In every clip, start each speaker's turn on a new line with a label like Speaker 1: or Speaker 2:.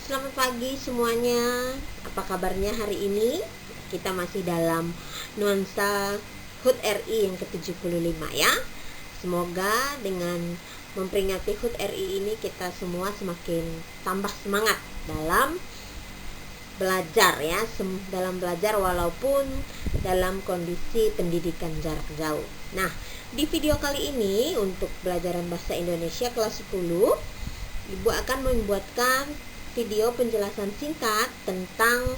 Speaker 1: Selamat pagi semuanya. Apa kabarnya hari ini? Kita masih dalam nuansa HUT RI yang ke-75 ya. Semoga dengan memperingati HUT RI ini kita semua semakin tambah semangat dalam belajar ya, dalam belajar walaupun dalam kondisi pendidikan jarak jauh. Nah, di video kali ini untuk pelajaran bahasa Indonesia kelas 10, Ibu akan membuatkan video penjelasan singkat tentang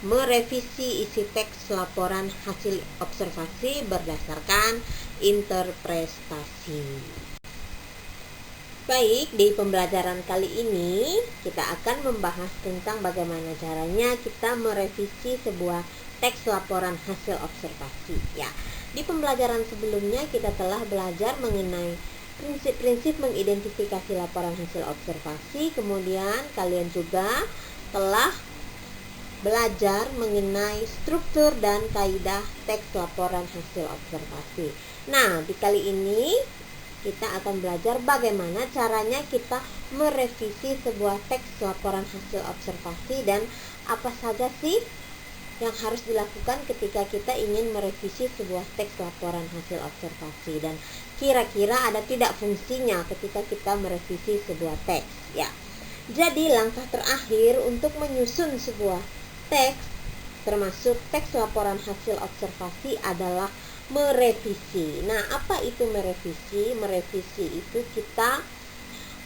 Speaker 1: merevisi isi teks laporan hasil observasi berdasarkan interpretasi. Baik, di pembelajaran kali ini kita akan membahas tentang bagaimana caranya kita merevisi sebuah teks laporan hasil observasi ya. Di pembelajaran sebelumnya kita telah belajar mengenai prinsip-prinsip mengidentifikasi laporan hasil observasi. Kemudian kalian juga telah belajar mengenai struktur dan kaidah teks laporan hasil observasi. Nah, di kali ini kita akan belajar bagaimana caranya kita merevisi sebuah teks laporan hasil observasi dan apa saja sih yang harus dilakukan ketika kita ingin merevisi sebuah teks laporan hasil observasi, dan kira-kira ada tidak fungsinya ketika kita merevisi sebuah teks ya. Jadi langkah terakhir untuk menyusun sebuah teks termasuk teks laporan hasil observasi adalah merevisi. Nah, apa itu merevisi? Merevisi itu kita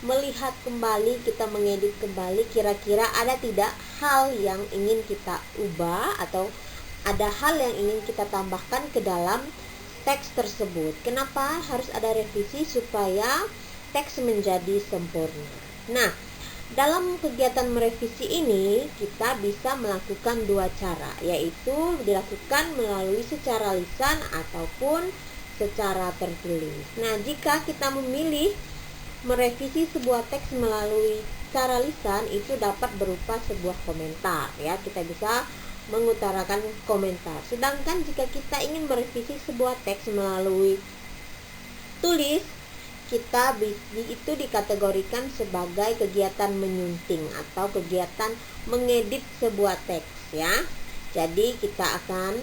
Speaker 1: melihat kembali, kita mengedit kembali, kira-kira ada tidak hal yang ingin kita ubah atau ada hal yang ingin kita tambahkan ke dalam teks tersebut. Kenapa harus ada revisi? Supaya teks menjadi sempurna. Nah, dalam kegiatan merevisi ini kita bisa melakukan dua cara, yaitu dilakukan melalui secara lisan ataupun secara tertulis. Nah, jika kita memilih merevisi sebuah teks melalui cara lisan, itu dapat berupa sebuah komentar ya, kita bisa mengutarakan komentar. Sedangkan jika kita ingin merevisi sebuah teks melalui tulis, kita itu dikategorikan sebagai kegiatan menyunting atau kegiatan mengedit sebuah teks ya. Jadi kita akan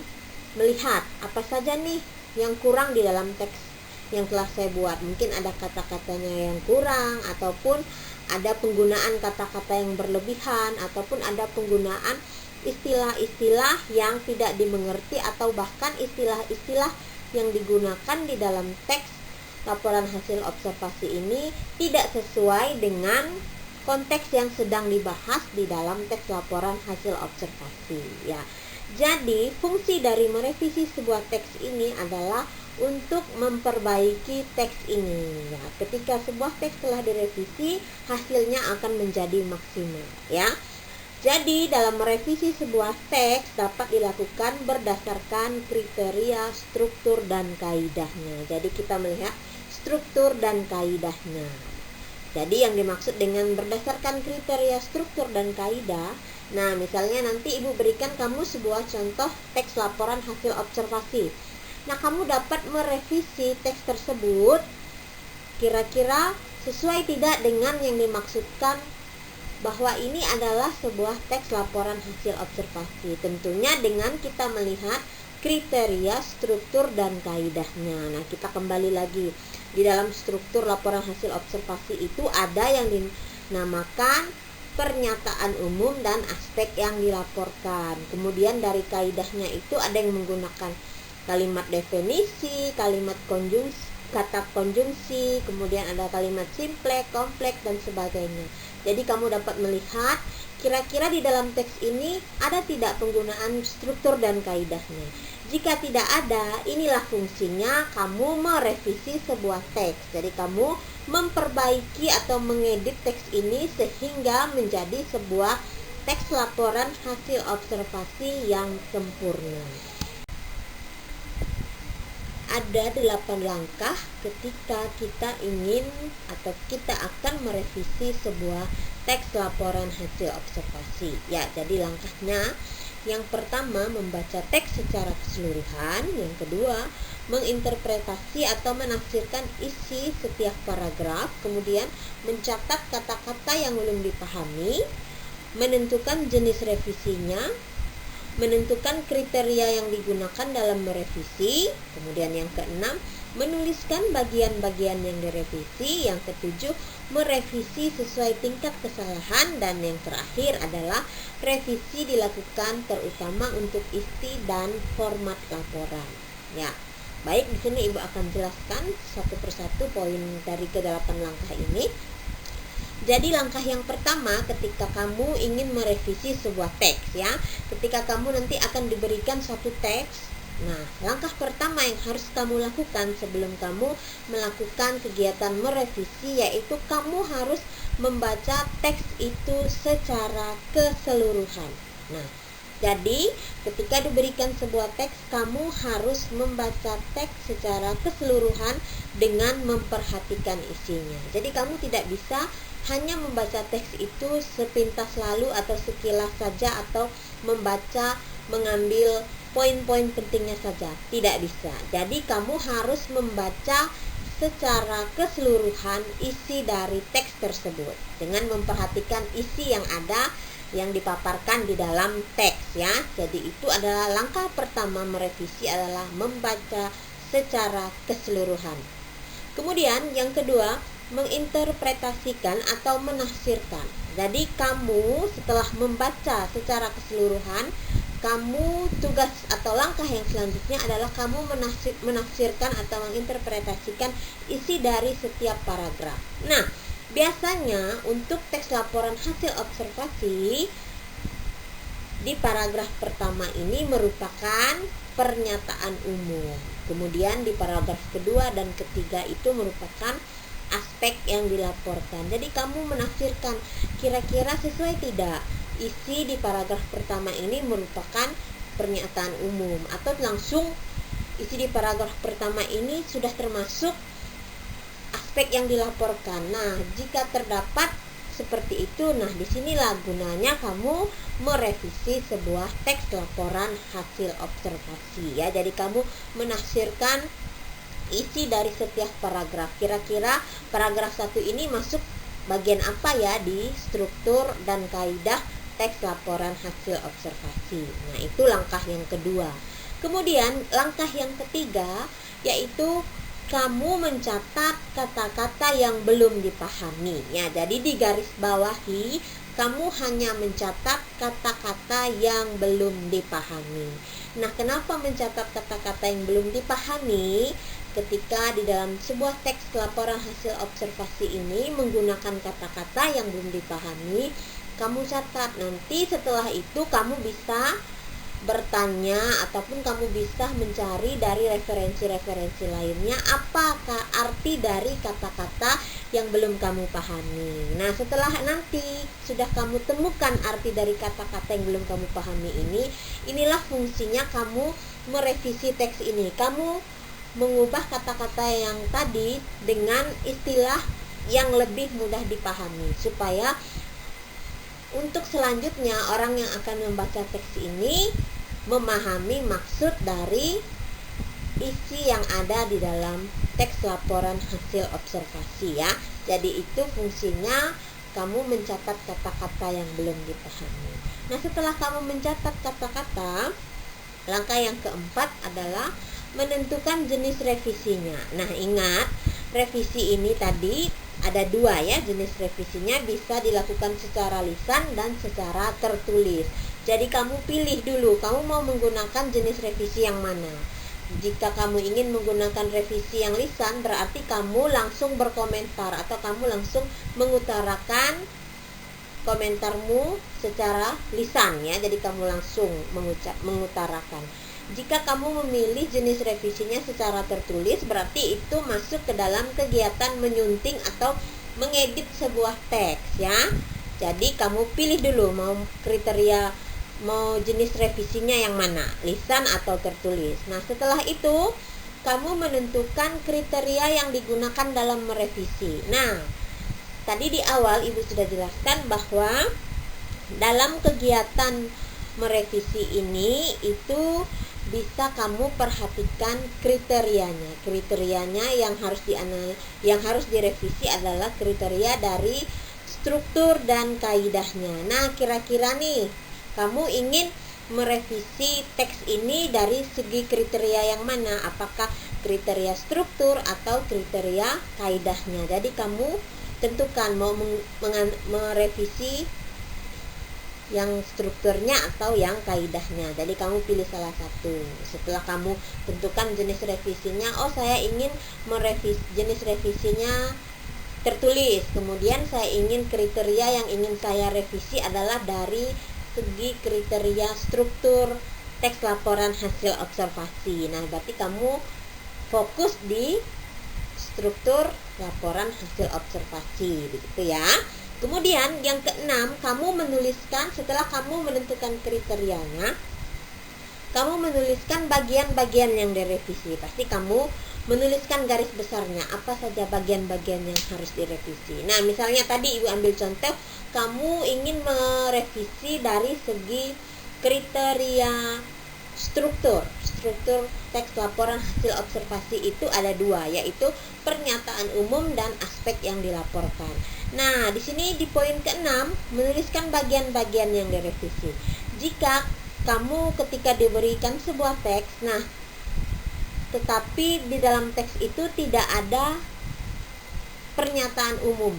Speaker 1: melihat apa saja nih yang kurang di dalam teks yang telah saya buat. Mungkin ada kata-katanya yang kurang, ataupun ada penggunaan kata-kata yang berlebihan, ataupun ada penggunaan istilah-istilah yang tidak dimengerti, atau bahkan istilah-istilah yang digunakan di dalam teks laporan hasil observasi ini tidak sesuai dengan konteks yang sedang dibahas di dalam teks laporan hasil observasi ya. Jadi fungsi dari merevisi sebuah teks ini adalah untuk memperbaiki teks ini ya. Ketika sebuah teks telah direvisi, hasilnya akan menjadi maksimal ya. Jadi dalam merevisi sebuah teks dapat dilakukan berdasarkan kriteria, struktur, dan kaidahnya. Jadi kita melihat struktur dan kaidahnya. Jadi yang dimaksud dengan berdasarkan kriteria, struktur, dan kaidah, nah misalnya nanti ibu berikan kamu sebuah contoh teks laporan hasil observasi. Nah, kamu dapat merevisi teks tersebut kira-kira sesuai tidak dengan yang dimaksudkan bahwa ini adalah sebuah teks laporan hasil observasi. Tentunya dengan kita melihat kriteria, struktur, dan kaidahnya. Nah, kita kembali lagi. Di dalam struktur laporan hasil observasi itu ada yang dinamakan pernyataan umum dan aspek yang dilaporkan. Kemudian dari kaidahnya itu ada yang menggunakan kalimat definisi, kalimat konjungsi, kata konjungsi, kemudian ada kalimat simple, kompleks, dan sebagainya. Jadi kamu dapat melihat kira-kira di dalam teks ini ada tidak penggunaan struktur dan kaidahnya. Jika tidak ada, inilah fungsinya kamu merevisi sebuah teks. Jadi kamu memperbaiki atau mengedit teks ini sehingga menjadi sebuah teks laporan hasil observasi yang sempurna. Ada 8 langkah ketika kita ingin atau kita akan merevisi sebuah teks laporan hasil observasi ya. Jadi langkahnya Yang pertama, membaca teks secara keseluruhan. Yang kedua, menginterpretasi atau menafsirkan isi setiap paragraf. Kemudian, mencatat kata-kata yang belum dipahami, menentukan jenis revisinya, menentukan kriteria yang digunakan dalam merevisi. Kemudian yang keenam, menuliskan bagian-bagian yang direvisi. Yang ketujuh, merevisi sesuai tingkat kesalahan. Dan yang terakhir adalah revisi dilakukan terutama untuk isi dan format laporan. Ya, baik, di sini Ibu akan jelaskan satu persatu poin dari ke-8 langkah ini. Jadi langkah yang pertama ketika kamu ingin merevisi sebuah teks ya, ketika kamu nanti akan diberikan satu teks. Nah, langkah pertama yang harus kamu lakukan sebelum kamu melakukan kegiatan merevisi yaitu kamu harus membaca teks itu secara keseluruhan. Nah, jadi ketika diberikan sebuah teks, kamu harus membaca teks secara keseluruhan dengan memperhatikan isinya. Jadi kamu tidak bisa hanya membaca teks itu sepintas lalu atau sekilas saja, atau mengambil poin-poin pentingnya saja. Tidak bisa. Jadi kamu harus membaca secara keseluruhan isi dari teks tersebut dengan memperhatikan isi yang ada yang dipaparkan di dalam teks ya. Jadi itu adalah langkah pertama merevisi, adalah membaca secara keseluruhan. Kemudian yang kedua, menginterpretasikan atau menafsirkan. Jadi kamu setelah membaca secara keseluruhan, kamu tugas atau langkah yang selanjutnya adalah kamu menafsirkan atau menginterpretasikan isi dari setiap paragraf. Nah, biasanya untuk teks laporan hasil observasi di paragraf pertama ini merupakan pernyataan umum. Kemudian di paragraf kedua dan ketiga itu merupakan aspek yang dilaporkan. Jadi kamu menafsirkan kira-kira sesuai tidak isi di paragraf pertama ini merupakan pernyataan umum, atau langsung isi di paragraf pertama ini sudah termasuk aspek yang dilaporkan. Nah, jika terdapat seperti itu, nah disinilah gunanya kamu merevisi sebuah teks laporan hasil observasi ya. Jadi kamu menafsirkan isi dari setiap paragraf. Kira-kira paragraf 1 ini masuk bagian apa ya di struktur dan kaidah teks laporan hasil observasi. Nah, itu langkah yang kedua. Kemudian langkah yang ketiga yaitu kamu mencatat kata-kata yang belum dipahami ya. Jadi di garis bawahi kamu hanya mencatat kata-kata yang belum dipahami. Nah, kenapa mencatat kata-kata yang belum dipahami? Ketika di dalam sebuah teks laporan hasil observasi ini menggunakan kata-kata yang belum dipahami, kamu catat. Nanti setelah itu kamu bisa bertanya ataupun kamu bisa mencari dari referensi-referensi lainnya apakah arti dari kata-kata yang belum kamu pahami. Nah, setelah nanti sudah kamu temukan arti dari kata-kata yang belum kamu pahami ini, inilah fungsinya kamu merevisi teks ini. Kamu mengubah kata-kata yang tadi dengan istilah yang lebih mudah dipahami supaya untuk selanjutnya orang yang akan membaca teks ini memahami maksud dari isi yang ada di dalam teks laporan hasil observasi ya. Jadi itu fungsinya kamu mencatat kata-kata yang belum dipahami. Nah, setelah kamu mencatat kata-kata, langkah yang keempat adalah menentukan jenis revisinya. Nah, ingat, revisi ini tadi ada dua ya, jenis revisinya bisa dilakukan secara lisan dan secara tertulis. Jadi kamu pilih dulu, kamu mau menggunakan jenis revisi yang mana. Jika kamu ingin menggunakan revisi yang lisan, berarti kamu langsung berkomentar atau kamu langsung mengutarakan komentarmu secara lisan ya. Jadi kamu langsung mengutarakan. Jika kamu memilih jenis revisinya secara tertulis, berarti itu masuk ke dalam kegiatan menyunting atau mengedit sebuah teks ya. Jadi kamu pilih dulu mau jenis revisinya yang mana, lisan atau tertulis. Nah, setelah itu kamu menentukan kriteria yang digunakan dalam merevisi. Nah, tadi di awal Ibu sudah jelaskan bahwa dalam kegiatan merevisi ini itu bisa kamu perhatikan kriterianya yang harus direvisi adalah kriteria dari struktur dan kaidahnya. Nah, kira-kira nih kamu ingin merevisi teks ini dari segi kriteria yang mana? Apakah kriteria struktur atau kriteria kaidahnya? Jadi kamu tentukan mau merevisi yang strukturnya atau yang kaidahnya. Jadi kamu pilih salah satu. Setelah kamu tentukan jenis revisinya, saya ingin merevisi jenis revisinya tertulis. Kemudian saya ingin kriteria yang ingin saya revisi adalah dari segi kriteria struktur teks laporan hasil observasi. Nah, berarti kamu fokus di struktur laporan hasil observasi, begitu ya. Kemudian yang keenam, kamu menuliskan setelah kamu menentukan kriterianya, kamu menuliskan bagian-bagian yang direvisi. Pasti kamu menuliskan garis besarnya, apa saja bagian-bagian yang harus direvisi. Nah, misalnya tadi Ibu ambil contoh, kamu ingin merevisi dari segi kriteria struktur teks laporan hasil observasi itu ada dua, yaitu pernyataan umum dan aspek yang dilaporkan. Nah, di sini di poin ke-6 menuliskan bagian-bagian yang direvisi. Jika kamu ketika diberikan sebuah teks, nah tetapi di dalam teks itu tidak ada pernyataan umum,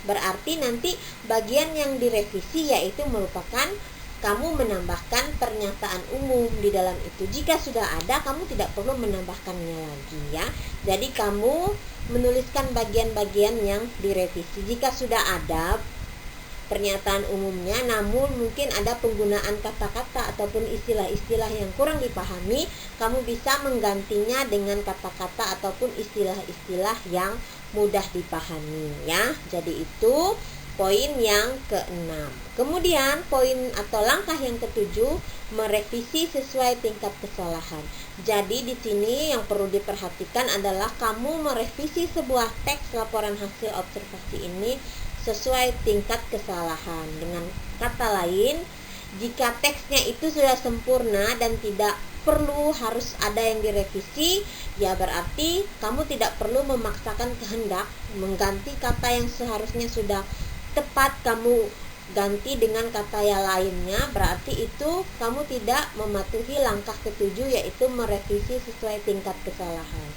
Speaker 1: berarti nanti bagian yang direvisi yaitu merupakan kamu menambahkan pernyataan umum di dalam itu. Jika sudah ada, kamu tidak perlu menambahkannya lagi ya. Jadi kamu menuliskan bagian-bagian yang direvisi. Jika sudah ada pernyataan umumnya, namun mungkin ada penggunaan kata-kata ataupun istilah-istilah yang kurang dipahami, kamu bisa menggantinya dengan kata-kata ataupun istilah-istilah yang mudah dipahami ya. Jadi itu poin yang ke-6. Kemudian poin atau langkah yang ke-7, merevisi sesuai tingkat kesalahan. Jadi di sini yang perlu diperhatikan adalah kamu merevisi sebuah teks laporan hasil observasi ini sesuai tingkat kesalahan. Dengan kata lain, jika teksnya itu sudah sempurna dan tidak perlu harus ada yang direvisi, ya berarti kamu tidak perlu memaksakan kehendak mengganti kata yang seharusnya sudah tepat kamu ganti dengan kata yang lainnya. Berarti itu kamu tidak mematuhi langkah ke-7, yaitu merevisi sesuai tingkat kesalahan.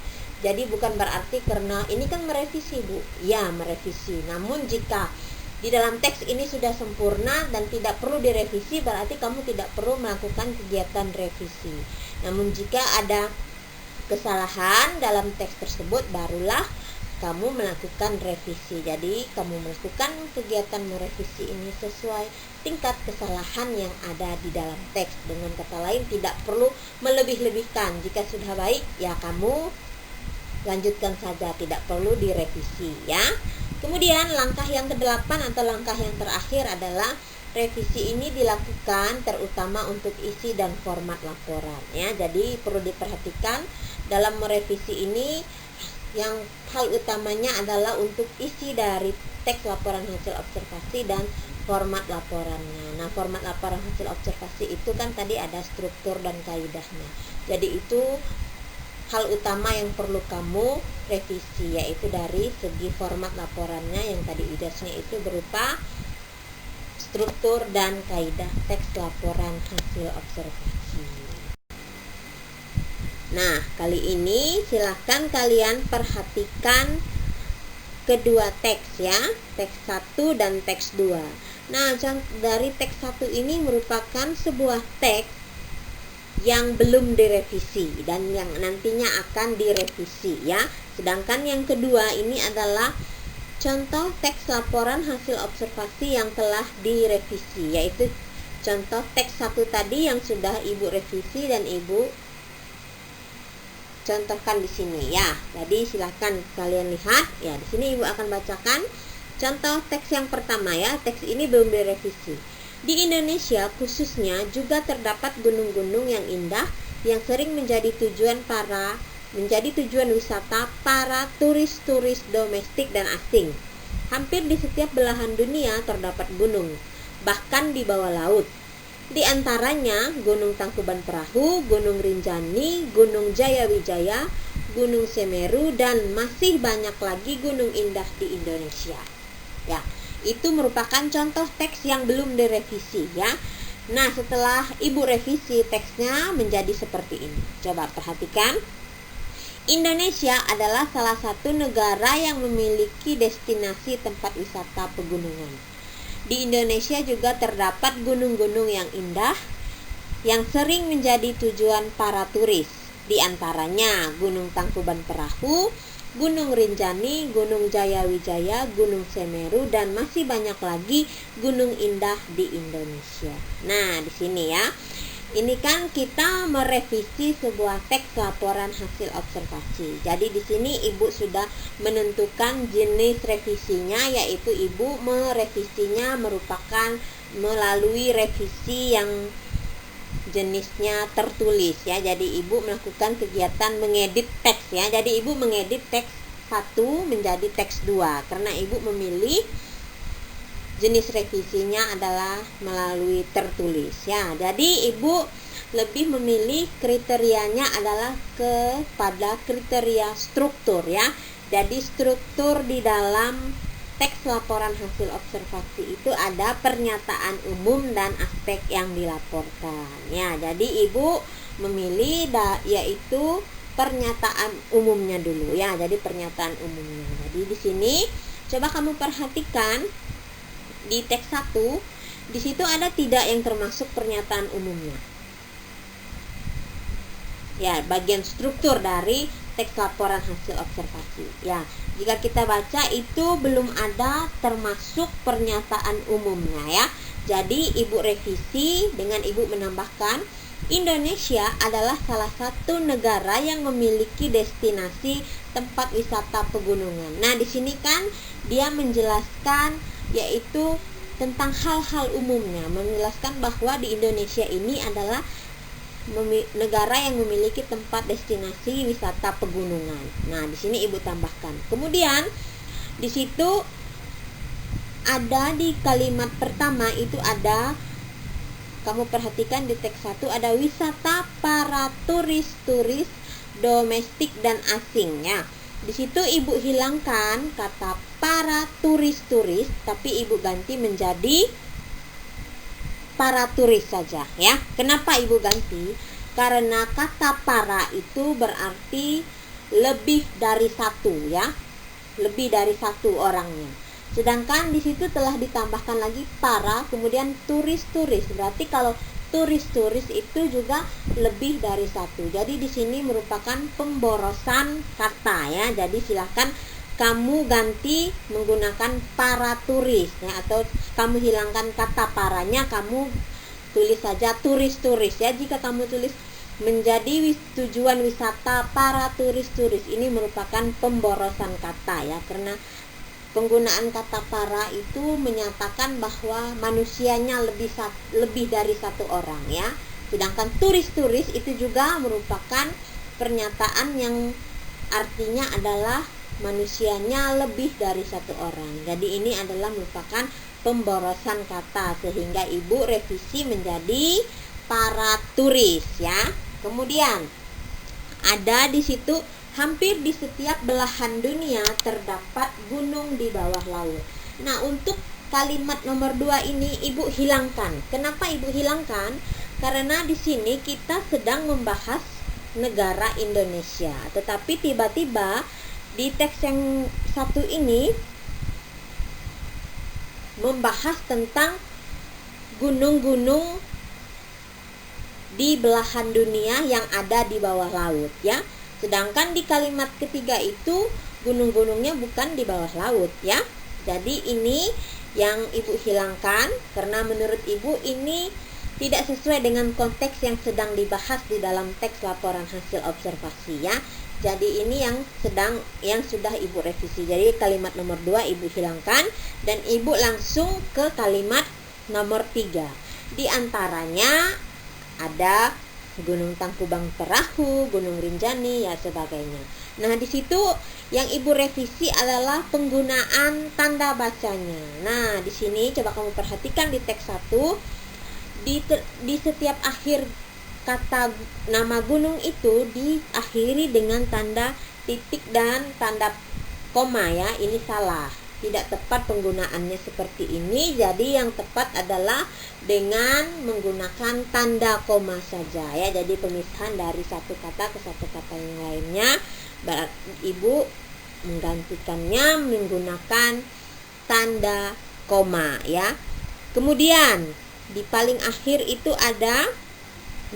Speaker 1: Jadi bukan berarti karena ini kan merevisi Bu, ya merevisi. Namun jika di dalam teks ini sudah sempurna dan tidak perlu direvisi, berarti kamu tidak perlu melakukan kegiatan revisi. Namun jika ada kesalahan dalam teks tersebut, barulah kamu melakukan revisi. Jadi kamu melakukan kegiatan merevisi ini sesuai tingkat kesalahan yang ada di dalam teks. Dengan kata lain, tidak perlu melebih-lebihkan. Jika sudah baik, ya kamu lanjutkan saja, tidak perlu direvisi ya. Kemudian langkah yang ke-8 atau langkah yang terakhir adalah revisi ini dilakukan terutama untuk isi dan format laporan ya. Jadi perlu diperhatikan dalam merevisi ini, yang hal utamanya adalah untuk isi dari teks laporan hasil observasi dan format laporannya. Nah, format laporan hasil observasi itu kan tadi ada struktur dan kaidahnya. Jadi itu hal utama yang perlu kamu revisi, yaitu dari segi format laporannya yang tadi idasnya itu berupa struktur dan kaidah teks laporan hasil observasi. Nah, kali ini silahkan kalian perhatikan kedua teks ya, teks 1 dan teks 2. Nah, dari teks 1 ini merupakan sebuah teks yang belum direvisi dan yang nantinya akan direvisi ya. Sedangkan yang kedua ini adalah contoh teks laporan hasil observasi yang telah direvisi, yaitu contoh teks 1 tadi yang sudah Ibu revisi dan Ibu contohkan di sini ya. Jadi silahkan kalian lihat ya. Di sini Ibu akan bacakan contoh teks yang pertama ya. Teks ini belum direvisi. Di Indonesia khususnya juga terdapat gunung-gunung yang indah yang sering menjadi tujuan wisata para turis-turis domestik dan asing. Hampir di setiap belahan dunia terdapat gunung, bahkan di bawah laut. Di antaranya Gunung Tangkuban Perahu, Gunung Rinjani, Gunung Jayawijaya, Gunung Semeru, dan masih banyak lagi gunung indah di Indonesia. Ya, itu merupakan contoh teks yang belum direvisi ya. Nah, setelah Ibu revisi teksnya menjadi seperti ini. Coba perhatikan. Indonesia adalah salah satu negara yang memiliki destinasi tempat wisata pegunungan. Di Indonesia juga terdapat gunung-gunung yang indah yang sering menjadi tujuan para turis. Di antaranya Gunung Tangkuban Perahu, Gunung Rinjani, Gunung Jayawijaya, Gunung Semeru, dan masih banyak lagi gunung indah di Indonesia. Nah, di sini ya. Ini kan kita merevisi sebuah teks laporan hasil observasi. Jadi di sini Ibu sudah menentukan jenis revisinya, yaitu Ibu merevisinya merupakan melalui revisi yang jenisnya tertulis ya. Jadi Ibu melakukan kegiatan mengedit teks ya. Jadi Ibu mengedit teks 1 menjadi teks 2 karena Ibu memilih jenis revisinya adalah melalui tertulis ya. Jadi Ibu lebih memilih kriterianya adalah kepada kriteria struktur ya. Jadi struktur di dalam teks laporan hasil observasi itu ada pernyataan umum dan aspek yang dilaporkan ya. Jadi Ibu memilih yaitu pernyataan umumnya dulu ya. Jadi pernyataan umumnya. Jadi di sini coba kamu perhatikan di teks 1, di situ ada tidak yang termasuk pernyataan umumnya. Ya, bagian struktur dari teks laporan hasil observasi. Ya, jika kita baca itu belum ada termasuk pernyataan umumnya ya. Jadi Ibu revisi dengan Ibu menambahkan Indonesia adalah salah satu negara yang memiliki destinasi tempat wisata pegunungan. Nah, di sini kan dia menjelaskan yaitu tentang hal-hal umumnya, menjelaskan bahwa di Indonesia ini adalah negara yang memiliki tempat destinasi wisata pegunungan. Nah, di sini Ibu tambahkan. Kemudian di situ ada di kalimat pertama itu ada, kamu perhatikan di teks 1 ada wisata para turis-turis domestik dan asing ya. Di situ Ibu hilangkan kata para turis-turis, tapi Ibu ganti menjadi para turis saja ya. Kenapa Ibu ganti? Karena kata para itu berarti lebih dari satu ya. Lebih dari satu orangnya. Sedangkan di situ telah ditambahkan lagi para, kemudian turis-turis. Berarti kalau turis-turis itu juga lebih dari satu. Jadi di sini merupakan pemborosan kata ya. Jadi silakan kamu ganti menggunakan para turis ya, atau kamu hilangkan kata paranya, kamu tulis saja turis-turis ya. Jika kamu tulis menjadi tujuan wisata para turis-turis, ini merupakan pemborosan kata ya, karena penggunaan kata para itu menyatakan bahwa manusianya lebih dari satu orang ya. Sedangkan turis-turis itu juga merupakan pernyataan yang artinya adalah manusianya lebih dari satu orang. Jadi ini adalah merupakan pemborosan kata, sehingga Ibu revisi menjadi para turis ya. Kemudian ada di situ hampir di setiap belahan dunia terdapat gunung di bawah laut. Nah, untuk kalimat nomor 2 ini Ibu hilangkan. Kenapa Ibu hilangkan? Karena di sini kita sedang membahas negara Indonesia. Tetapi tiba-tiba di teks yang satu ini membahas tentang gunung-gunung di belahan dunia yang ada di bawah laut ya. Sedangkan di kalimat ketiga itu gunung-gunungnya bukan di bawah laut ya. Jadi ini yang Ibu hilangkan karena menurut Ibu ini tidak sesuai dengan konteks yang sedang dibahas di dalam teks laporan hasil observasi ya. Jadi ini yang sudah Ibu revisi. Jadi kalimat nomor 2 Ibu hilangkan dan Ibu langsung ke kalimat nomor 3. Di antaranya ada Gunung Tangkuban Perahu, Gunung Rinjani, ya sebagainya. Nah, di situ yang Ibu revisi adalah penggunaan tanda bacanya. Nah, di sini coba kamu perhatikan di teks 1. Di setiap akhir kata nama gunung itu diakhiri dengan tanda titik dan tanda koma ya. Ini salah, tidak tepat penggunaannya seperti ini. Jadi yang tepat adalah dengan menggunakan tanda koma saja ya. Jadi pemisahan dari satu kata ke satu kata yang lainnya, Ibu menggantikannya menggunakan tanda koma ya. Kemudian di paling akhir itu ada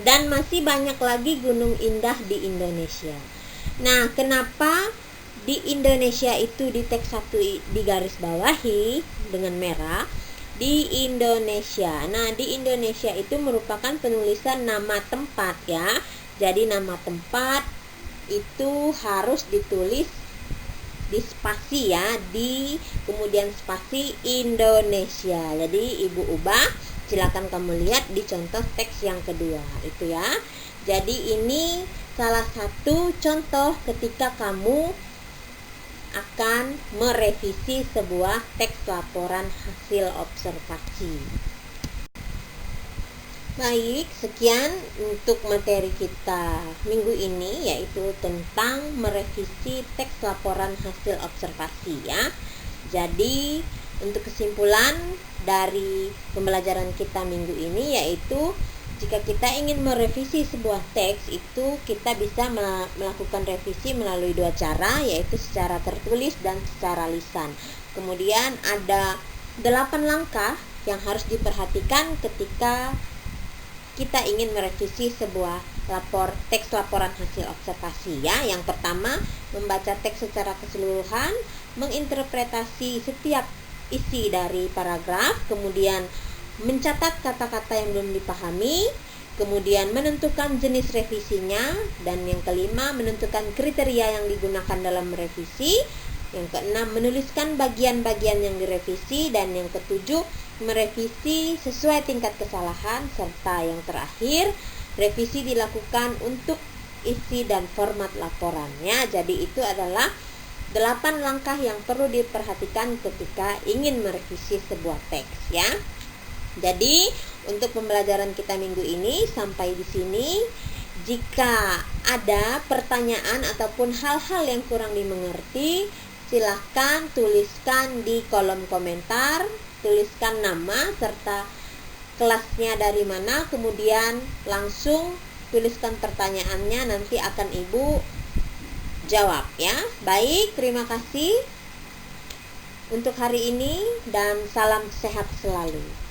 Speaker 1: dan masih banyak lagi gunung indah di Indonesia. Nah, kenapa di Indonesia itu di teks 1 di garis bawahi dengan merah? Di Indonesia. Nah, di Indonesia itu merupakan penulisan nama tempat ya. Jadi nama tempat itu harus ditulis di spasi ya, kemudian spasi Indonesia. Jadi Ibu ubah. Silakan kamu lihat di contoh teks yang kedua itu ya. Jadi ini salah satu contoh ketika kamu akan merevisi sebuah teks laporan hasil observasi. Baik, sekian untuk materi kita minggu ini, yaitu tentang merevisi teks laporan hasil observasi ya. Jadi untuk kesimpulan dari pembelajaran kita minggu ini, yaitu jika kita ingin merevisi sebuah teks itu kita bisa melakukan revisi melalui dua cara, yaitu secara tertulis dan secara lisan. Kemudian ada 8 langkah yang harus diperhatikan ketika kita ingin merevisi sebuah teks laporan hasil observasi ya. Yang pertama, membaca teks secara keseluruhan, menginterpretasi setiap isi dari paragraf, kemudian mencatat kata-kata yang belum dipahami, kemudian menentukan jenis revisinya, dan yang kelima, menentukan kriteria yang digunakan dalam merevisi, yang keenam, menuliskan bagian-bagian yang direvisi, dan yang ketujuh, merevisi sesuai tingkat kesalahan, serta yang terakhir, revisi dilakukan untuk isi dan format laporannya. Jadi itu adalah 8 langkah yang perlu diperhatikan ketika ingin merevisi sebuah teks ya. Jadi untuk pembelajaran kita minggu ini sampai di sini. Jika ada pertanyaan ataupun hal-hal yang kurang dimengerti, silahkan tuliskan di kolom komentar, tuliskan nama serta kelasnya dari mana, kemudian langsung tuliskan pertanyaannya, nanti akan Ibu jawab ya. Baik, terima kasih untuk hari ini dan salam sehat selalu.